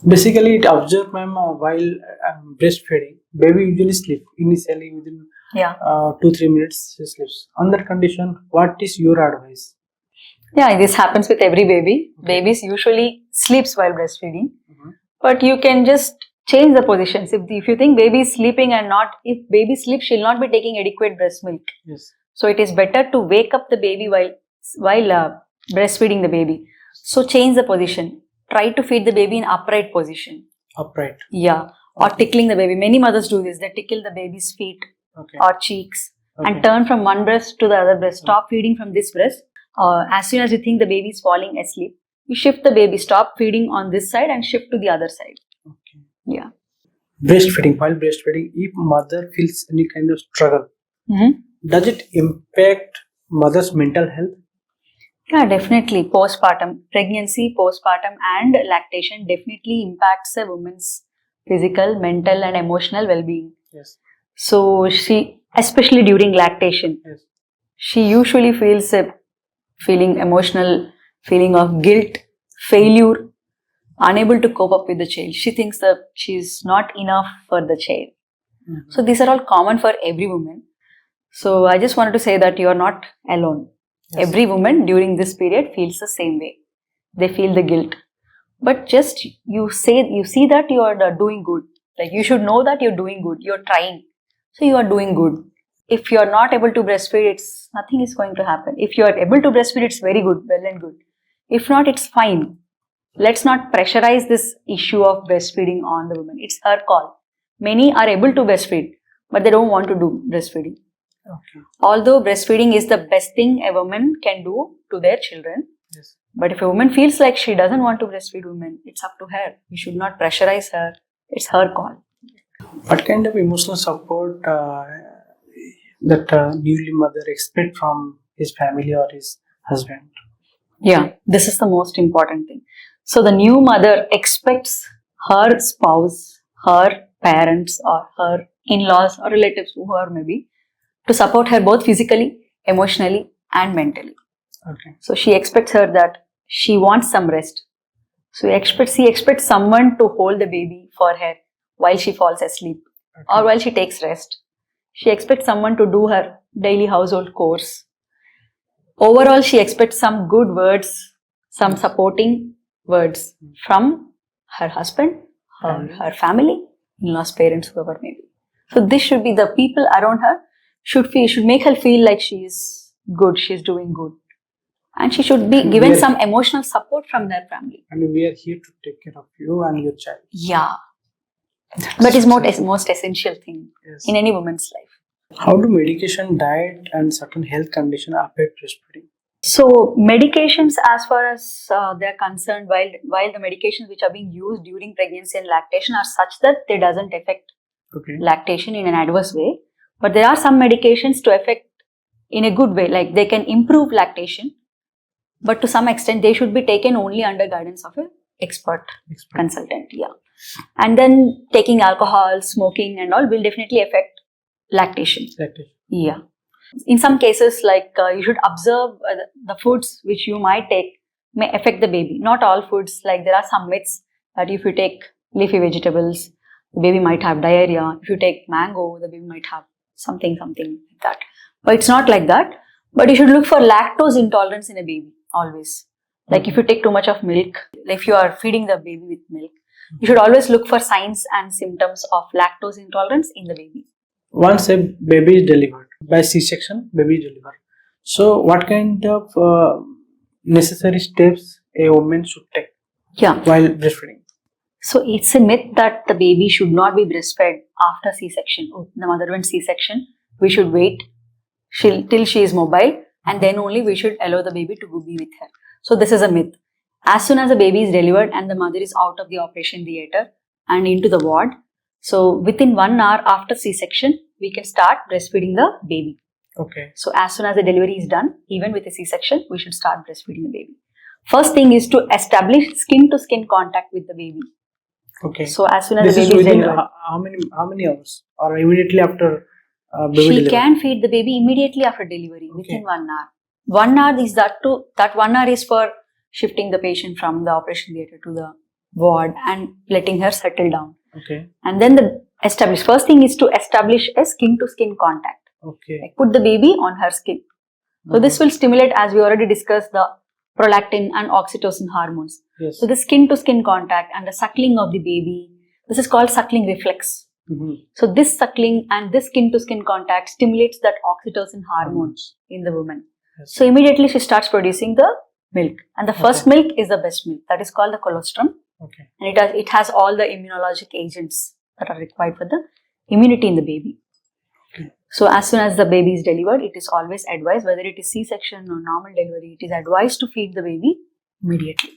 Basically, it observed, ma'am, while breastfeeding, baby usually sleep initially within Yeah. 2-3 minutes. She sleeps. On that condition, what is your advice? Yeah, this happens with every baby. Okay. Babies usually sleeps while breastfeeding, Mhm. but you can just change the positions. If you think baby is sleeping and not, if baby sleeps, she'll not be taking adequate breast milk. Yes. So it is better to wake up the baby while breastfeeding the baby. So change the position. Try to feed the baby in upright position. Upright. Yeah. Or Okay. tickling the baby. Many mothers do this. They tickle the baby's feet Okay. or cheeks Okay. and turn from one breast to the other breast. Stop feeding from this breast. As soon as you think the baby is falling asleep, you shift the baby. Stop feeding on this side and shift to the other side. Okay. Yeah. Breastfeeding. While breastfeeding, if mother feels any kind of struggle, does it impact mother's mental health? Yeah, definitely. Postpartum, pregnancy, postpartum, and lactation definitely impacts a woman's physical, mental, and emotional well-being. Yes. So she, especially during lactation, Yes. she usually feels a emotional feeling of guilt, failure, unable to cope up with the child. She thinks that she's not enough for the child. Mhm. So these are all common for every woman. So I just wanted to say that you are not alone. Yes. Every woman during this period feels the same way. They feel the guilt. But just you see that you are doing good. Like you should know that you're doing good. You're trying. So you are doing good. If you are not able to breastfeed, nothing is going to happen. If you are able to breastfeed, it's very good, well and good. If not, it's fine. Let's not pressurize this issue of breastfeeding on the woman. It's her call. Many are able to breastfeed, but they don't want to do breastfeeding. Okay. Although breastfeeding is the best thing a woman can do to their children, Yes. but if a woman feels like she doesn't want to breastfeed women, it's up to her. You should not pressurize her. It's her call. What kind of emotional support that newly mother expect from his family or his husband? Yeah, this is the most important thing. So the new mother expects her spouse, her parents, or her in-laws or relatives, whoever may be, to support her both physically, emotionally, and mentally. Okay. So she expects her that she wants some rest. So she expects someone to hold the baby for her while she falls asleep or while she takes rest. She expects someone to do her daily household chores. Overall, she expects some good words, some supporting words from her husband, her family, in-laws, parents, whoever may be. So this should be the people around her should make her feel like she is good, she is doing good. And she should be given some emotional support from their family. And we are here to take care of you and your child. Yeah. That is most essential thing in any woman's life. How do medication, diet, and certain health conditions affect breastfeeding? So medications, as far as they're concerned, while the medications which are being used during pregnancy and lactation are such that they doesn't affect lactation in an adverse way, but there are some medications to affect in a good way, like they can improve lactation, but to some extent they should be taken only under guidance of an expert consultant. Yeah, and then taking alcohol, smoking, and all will definitely affect lactation. Yeah. In some cases, like you should observe the foods which you might take may affect the baby. Not all foods, like there are some myths that if you take leafy vegetables, the baby might have diarrhea. If you take mango, the baby might have something like that. But it's not like that. But you should look for lactose intolerance in a baby always. Like if you take too much of milk, if you are feeding the baby with milk, you should always look for signs and symptoms of lactose intolerance in the baby. Once a baby is delivered by C-section, baby is delivered. So, what kind of necessary steps a woman should take while breastfeeding? So, it's a myth that the baby should not be breastfed after C-section. The mother went C-section, we should wait till she is mobile and then only we should allow the baby to be with her. So, this is a myth. As soon as the baby is delivered and the mother is out of the operation theatre and into the ward, so within 1 hour after C-section, we can start breastfeeding the baby. Okay. So as soon as the delivery is done, even with a C-section, we should start breastfeeding the baby. First thing is to establish skin-to-skin contact with the baby. Okay. So as soon as the baby is delivered. How many hours? Or immediately after baby delivery? She can feed the baby immediately after delivery, within 1 hour. 1 hour is that 1 hour is for shifting the patient from the operation theatre to the ward and letting her settle down. Okay. And then first thing is to establish a skin to skin contact. Okay. Like put the baby on her skin. So this will stimulate, as we already discussed, the prolactin and oxytocin hormones. Yes. So the skin to skin contact and the suckling of the baby, this is called suckling reflex. So this suckling and this skin to skin contact stimulates that oxytocin hormones in the woman. Yes. So immediately she starts producing the milk, and the first milk is the best milk. That is called the colostrum. Okay. And it has all the immunologic agents that are required for the immunity in the baby. Okay. So as soon as the baby is delivered, it is always advised, whether it is C-section or normal delivery, it is advised to feed the baby immediately.